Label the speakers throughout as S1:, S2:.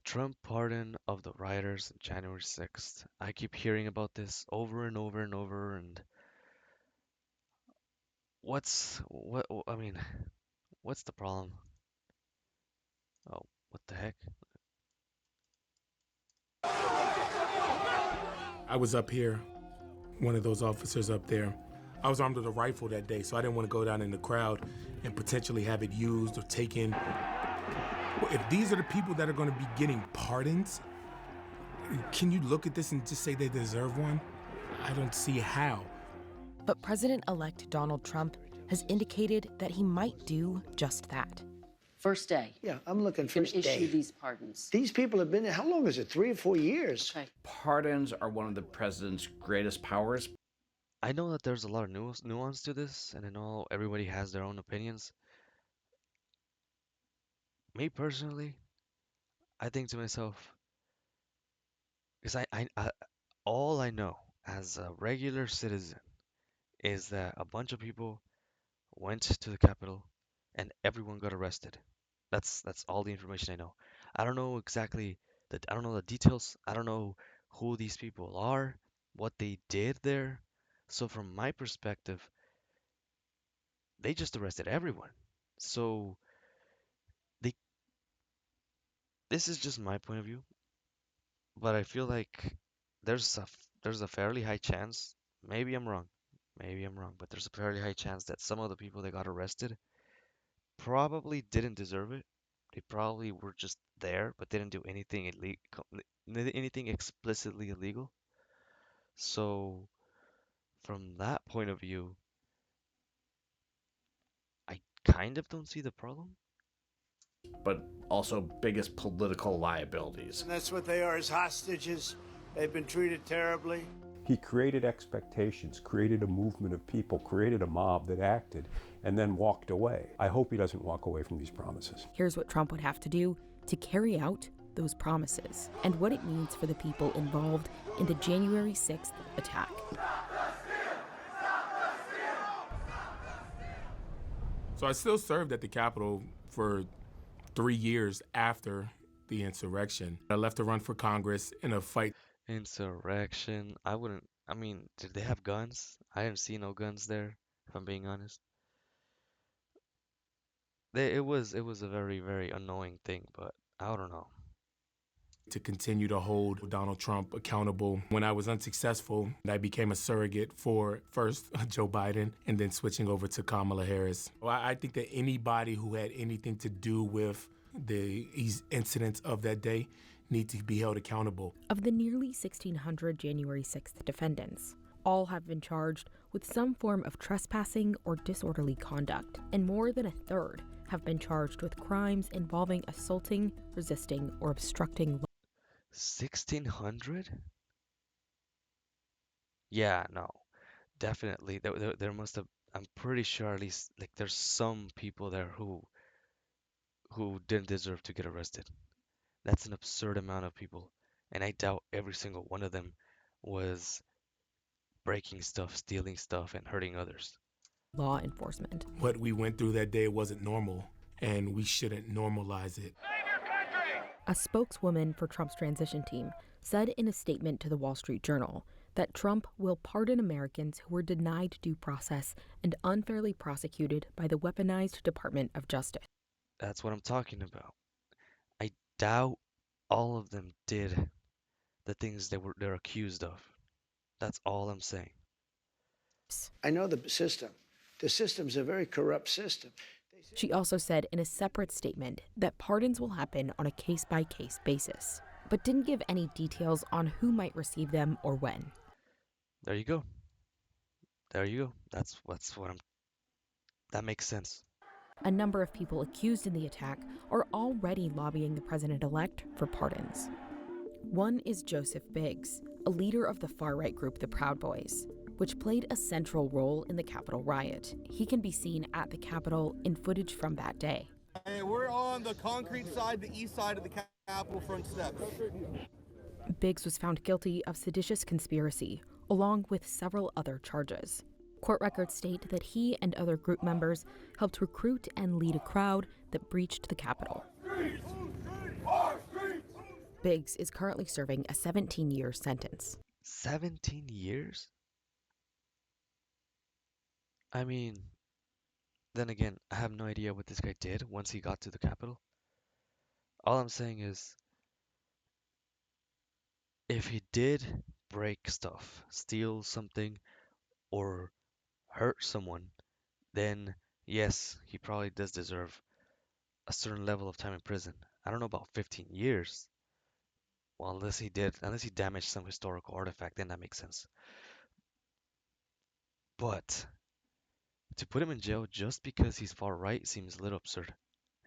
S1: Trump pardon of the rioters on January 6th. I keep hearing about this over and over and over, and I mean, what's the problem? Oh, what the heck?
S2: I was up here, one of those officers up there. I was armed with a rifle that day, so I didn't want to go down in the crowd and potentially have it used or taken. Well, if these are the people that are going to be getting pardons, can you look at this and just say they deserve one? I don't see how.
S3: But President-elect Donald Trump has indicated that he might do just that.
S4: First day.
S5: Yeah, I'm looking
S4: Can
S5: first day.
S4: issue these pardons.
S5: These people have been there, how long is it, 3 or 4 years?
S4: Okay.
S6: Pardons are one of the president's greatest powers.
S1: I know that there's a lot of nuance to this, and I know everybody has their own opinions. Me personally, I think to myself, because all I know as a regular citizen is that a bunch of people went to the Capitol and everyone got arrested. That's all the information I know. I don't know exactly I don't know the details. I don't know who these people are, what they did there. So from my perspective, they just arrested everyone. So they this is just my point of view, but I feel like there's a fairly high chance, maybe I'm wrong, but there's a fairly high chance that some of the people that got arrested probably didn't deserve it. They probably were just there, but didn't do anything anything explicitly illegal. So, from that point of view, I kind of don't see the problem.
S6: But also biggest political liabilities.
S7: And that's what they are, as hostages. They've been treated terribly.
S8: He created expectations, created a movement of people, created a mob that acted, and then walked away. I hope he doesn't walk away from these promises.
S3: Here's what Trump would have to do to carry out those promises and what it means for the people involved in the January 6th attack.
S2: So I still served at the Capitol for 3 years after the insurrection. I left to run for Congress in a fight.
S1: Insurrection. I wouldn't. I mean, did they have guns? I didn't see no guns there, if I'm being honest. It was a very, very annoying thing, but I don't know.
S2: To continue to hold Donald Trump accountable. When I was unsuccessful, I became a surrogate for first Joe Biden and then switching over to Kamala Harris. Well, I think that anybody who had anything to do with the incidents of that day need to be held accountable.
S3: Of the nearly 1,600 January 6th defendants, all have been charged with some form of trespassing or disorderly conduct, and more than a third have been charged with crimes involving assaulting, resisting, or obstructing law.
S1: 1,600? Yeah, no, definitely. There must have. I'm pretty sure at least like there's some people there who didn't deserve to get arrested. That's an absurd amount of people, and I doubt every single one of them was breaking stuff, stealing stuff, and hurting others.
S3: Law enforcement.
S2: What we went through that day wasn't normal, and we shouldn't normalize it.
S3: A spokeswoman for Trump's transition team said in a statement to the Wall Street Journal that Trump will pardon Americans who were denied due process and unfairly prosecuted by the weaponized Department of Justice.
S1: That's what I'm talking about. I doubt all of them did the things they're accused of. That's all I'm saying.
S5: I know the system. The system's a very corrupt system.
S3: She also said in a separate statement that pardons will happen on a case-by-case basis, but didn't give any details on who might receive them or when.
S1: There you go. There you go. That's what I'm. That makes sense.
S3: A number of people accused in the attack are already lobbying the president-elect for pardons. One is Joseph Biggs, a leader of the far-right group the Proud Boys, which played a central role in the Capitol riot. He can be seen at the Capitol in footage from that day.
S9: Hey, we're on the concrete side, the east side of the Capitol front steps.
S3: Biggs was found guilty of seditious conspiracy, along with several other charges. Court records state that he and other group members helped recruit and lead a crowd that breached the Capitol. Biggs is currently serving a 17-year sentence.
S1: 17 years? I mean, then again, I have no idea what this guy did once he got to the Capitol. All I'm saying is, if he did break stuff, steal something, or hurt someone, then yes, he probably does deserve a certain level of time in prison. I don't know about 15 years. Well, unless he damaged some historical artifact, then that makes sense. But to put him in jail just because he's far right seems a little absurd,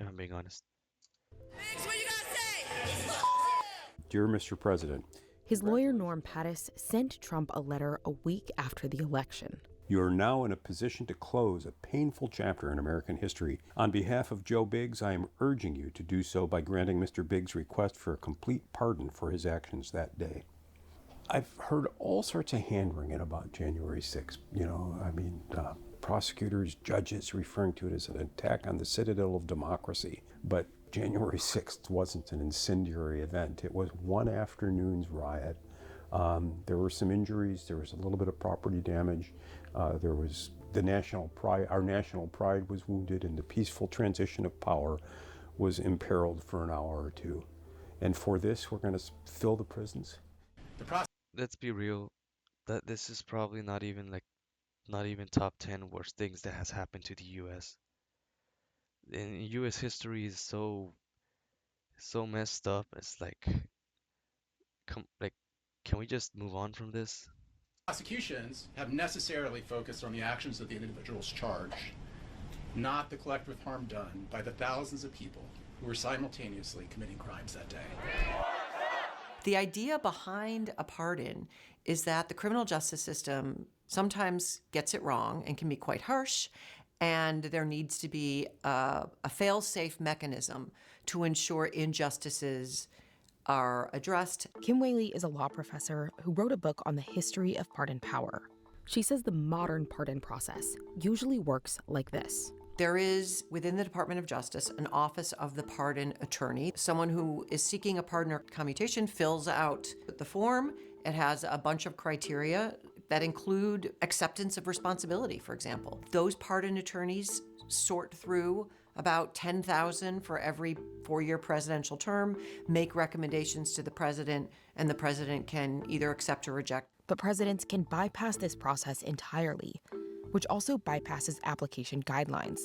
S1: if I'm being honest.
S8: Dear Mr. President,
S3: His lawyer, Norm Pattis, sent Trump a letter a week after the election.
S8: you are now in a position to close a painful chapter in American history. On behalf of Joe Biggs, I am urging you to do so by granting Mr. Biggs' request for a complete pardon for his actions that day. I've heard all sorts of hand-wringing about January 6th. Prosecutors, judges referring to it as an attack on the citadel of democracy. But January 6th wasn't an incendiary event. It was one afternoon's riot. There were some injuries. There was a little bit of property damage. There was the national pride. Our national pride was wounded, and the peaceful transition of power was imperiled for an hour or two. And for this, we're going to fill the prisons.
S1: Let's be real, that this is probably not even top 10 worst things that has happened to the US. And US history is so messed up. It's like, can we just move on from this?
S10: Prosecutions have necessarily focused on the actions of the individuals charged, not the collective harm done by the thousands of people who were simultaneously committing crimes that day.
S11: The idea behind a pardon is that the criminal justice system sometimes gets it wrong and can be quite harsh, and there needs to be a fail-safe mechanism to ensure injustices are addressed.
S3: Kim Whaley is a law professor who wrote a book on the history of pardon power. She says the modern pardon process usually works like this.
S11: There is, within the Department of Justice, an Office of the Pardon Attorney. Someone who is seeking a pardon or commutation fills out the form. It has a bunch of criteria that include acceptance of responsibility, for example. Those pardon attorneys sort through about 10,000 for every 4-year presidential term, make recommendations to the president, and the president can either accept or reject.
S3: But presidents can bypass this process entirely, which also bypasses application guidelines,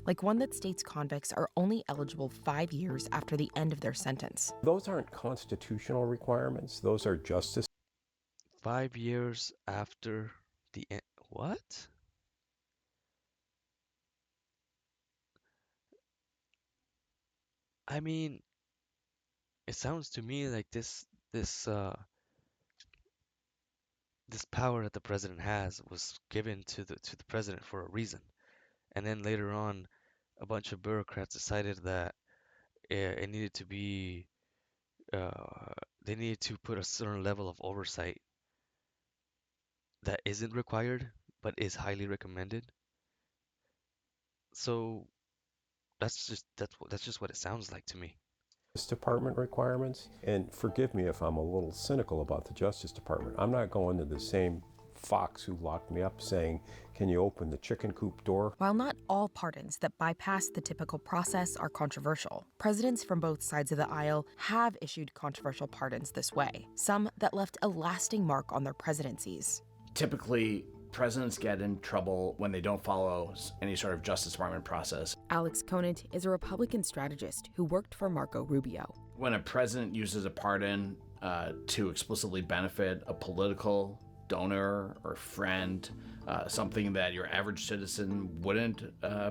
S3: like one that states convicts are only eligible 5 years after the end of their sentence.
S8: Those aren't constitutional requirements. Those are justice.
S1: 5 years after the end. What? I mean, it sounds to me like this power that the president has was given to the president for a reason. And then later on, a bunch of bureaucrats decided that it needed to be they needed to put a certain level of oversight that isn't required but is highly recommended. So that's just what it sounds like to me.
S8: Department requirements. And forgive me if I'm a little cynical about the Justice Department. I'm not going to the same fox who locked me up saying, can you open the chicken coop door?
S3: While not all pardons that bypass the typical process are controversial, presidents from both sides of the aisle have issued controversial pardons this way, some that left a lasting mark on their presidencies.
S6: Typically, presidents get in trouble when they don't follow any sort of Justice Department process.
S3: Alex Conant is a Republican strategist who worked for Marco Rubio.
S6: When a president uses a pardon to explicitly benefit a political donor or friend, something that your average citizen wouldn't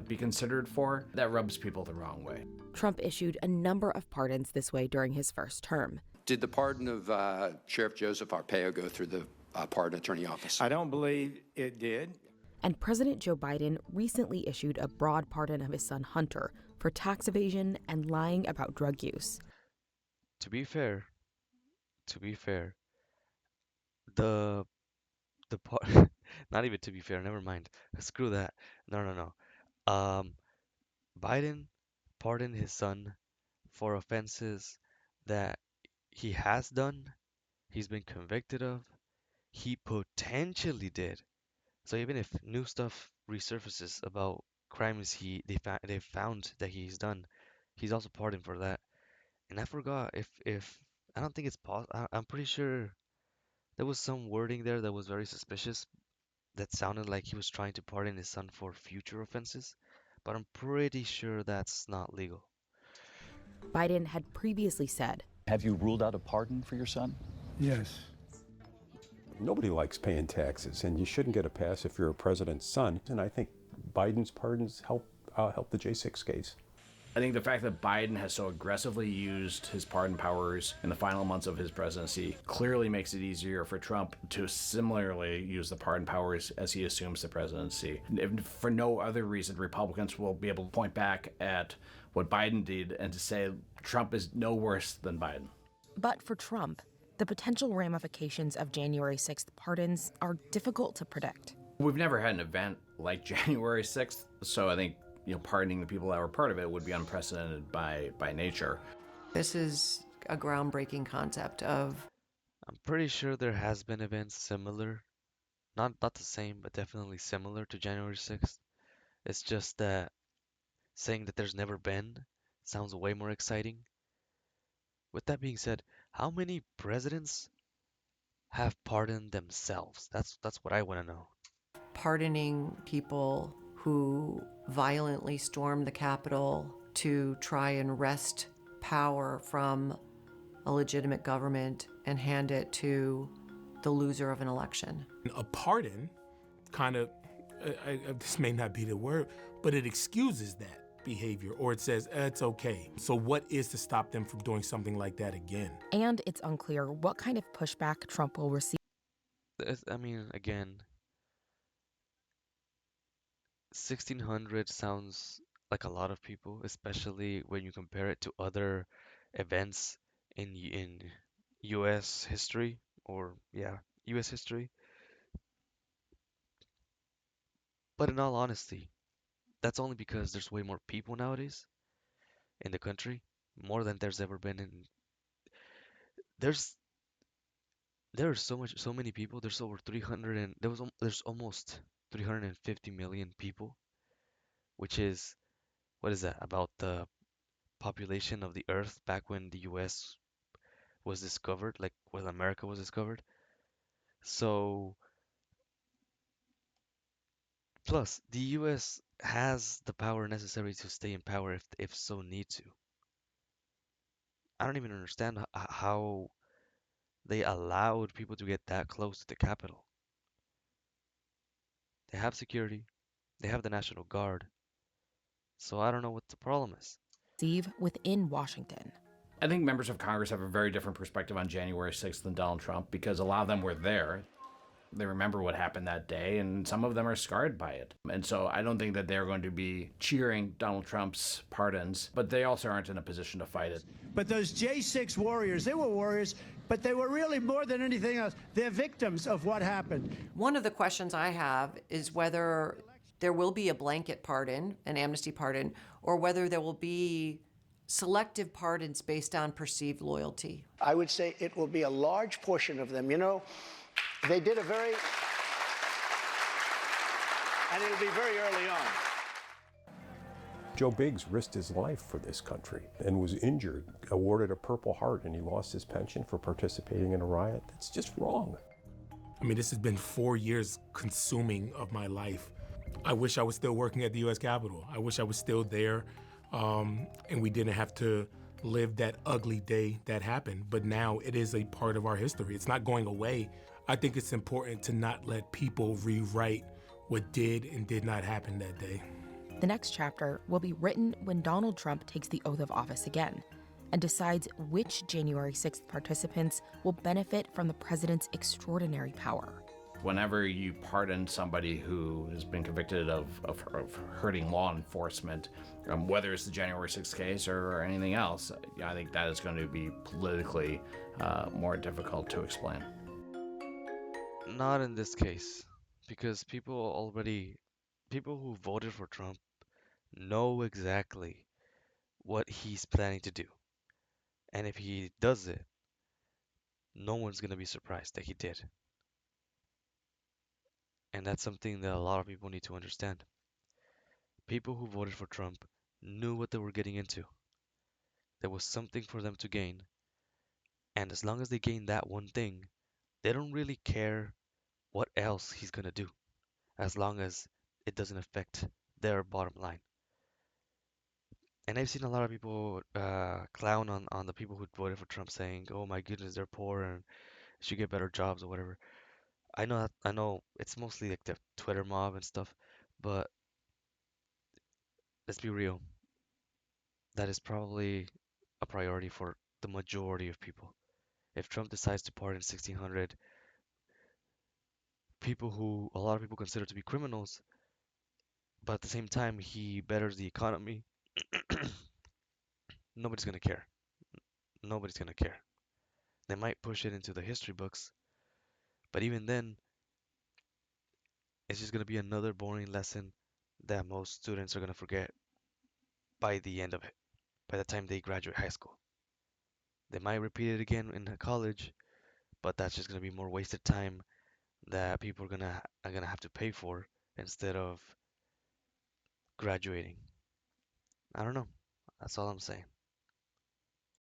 S6: be considered for, that rubs people the wrong way.
S3: Trump issued a number of pardons this way during his first term.
S12: Did the pardon of Sheriff Joseph Arpaio go through the pardon attorney office?
S5: I don't believe it did.
S3: And President Joe Biden recently issued a broad pardon of his son Hunter for tax evasion and lying about drug use.
S1: To be fair, the part not even to be fair, never mind. Screw that. No. Biden pardoned his son for offenses that he has done, he's been convicted of, he potentially did. So even if new stuff resurfaces about crimes they found that he's done, he's also pardoned for that. And I forgot if I don't think it's possible. I'm pretty sure there was some wording there that was very suspicious that sounded like he was trying to pardon his son for future offenses, but I'm pretty sure that's not legal.
S3: Biden had previously said,
S13: Have you ruled out a pardon for your son?
S8: Yes. Nobody likes paying taxes, and you shouldn't get a pass if you're a president's son. And I think Biden's pardons help the J6 case.
S6: I think the fact that Biden has so aggressively used his pardon powers in the final months of his presidency clearly makes it easier for Trump to similarly use the pardon powers as he assumes the presidency. If for no other reason, Republicans will be able to point back at what Biden did and to say Trump is no worse than Biden.
S3: but for Trump, the potential ramifications of January 6th pardons are difficult to predict.
S6: We've never had an event like January 6th, so I think pardoning the people that were part of it would be unprecedented by nature.
S11: This is a groundbreaking concept of.
S1: I'm pretty sure there has been events similar, not the same, but definitely similar to January 6th. It's just that saying that there's never been sounds way more exciting. With that being said, how many presidents have pardoned themselves? That's what I want to know.
S11: Pardoning people who violently stormed the Capitol to try and wrest power from a legitimate government and hand it to the loser of an election.
S2: A pardon kind of, this may not be the word, but it excuses that behavior, or it says it's okay. So what is to stop them from doing something like that again?
S3: And it's unclear what kind of pushback Trump will receive.
S1: I mean, again, 1600 sounds like a lot of people, especially when you compare it to other events in U.S. history, or yeah, U.S. history. But in all honesty, that's only because there's way more people nowadays in the country, more than there's ever been in. There's there are so many people. There's over 300 and there's almost 350 million people, which is what is that about the population of the Earth back when the U.S. was discovered, like when America was discovered. So plus the U.S. has the power necessary to stay in power if so need to. I don't even understand how they allowed people to get that close to the Capitol. They have security, they have the National Guard, so I don't know what the problem is.
S3: Within Washington.
S6: I think members of Congress have a very different perspective on January 6th than Donald Trump because a lot of them were there. They remember what happened that day, and some of them are scarred by it. And so I don't think that they're going to be cheering Donald Trump's pardons, but they also aren't in a position to fight it.
S7: But those J6 warriors, they were warriors, but they were really more than anything else. They're victims of what happened.
S11: One of the questions I have is whether there will be a blanket pardon, an amnesty pardon, or whether there will be selective pardons based on perceived loyalty.
S5: I would say it will be a large portion of them. You know, they did a very, and it'll be very early on.
S8: Joe Biggs risked his life for this country and was injured, awarded a Purple Heart, and he lost his pension for participating in a riot. That's just wrong.
S2: I mean, this has been 4 years consuming of my life. I wish I was still working at the U.S. Capitol. I wish I was still there, and we didn't have to live that ugly day that happened. But now it is a part of our history. It's not going away. I think it's important to not let people rewrite what did and did not happen that day.
S3: The next chapter will be written when Donald Trump takes the oath of office again and decides which January 6th participants will benefit from the president's extraordinary power.
S6: Whenever you pardon somebody who has been convicted of hurting law enforcement, whether it's the January 6th case or anything else, I think that is going to be politically more difficult to explain.
S1: Not in this case, because people who voted for Trump know exactly what he's planning to do. And if he does it, no one's gonna be surprised that he did. And that's something that a lot of people need to understand. People who voted for Trump knew what they were getting into. There was something for them to gain, and as long as they gain that one thing, they don't really care what else he's gonna do, as long as it doesn't affect their bottom line. And I've seen a lot of people clown on the people who voted for Trump, saying, "Oh my goodness, they're poor and should get better jobs or whatever." I know it's mostly like the Twitter mob and stuff, but let's be real. That is probably a priority for the majority of people. If Trump decides to pardon 1,600 people who a lot of people consider to be criminals, but at the same time he betters the economy, nobody's gonna care. Nobody's gonna care. They might push it into the history books, but even then, it's just gonna be another boring lesson that most students are gonna forget by the end of it, by the time they graduate high school. They might repeat it again in college, but that's just gonna be more wasted time that people are gonna have to pay for instead of graduating. I don't know. That's all I'm saying.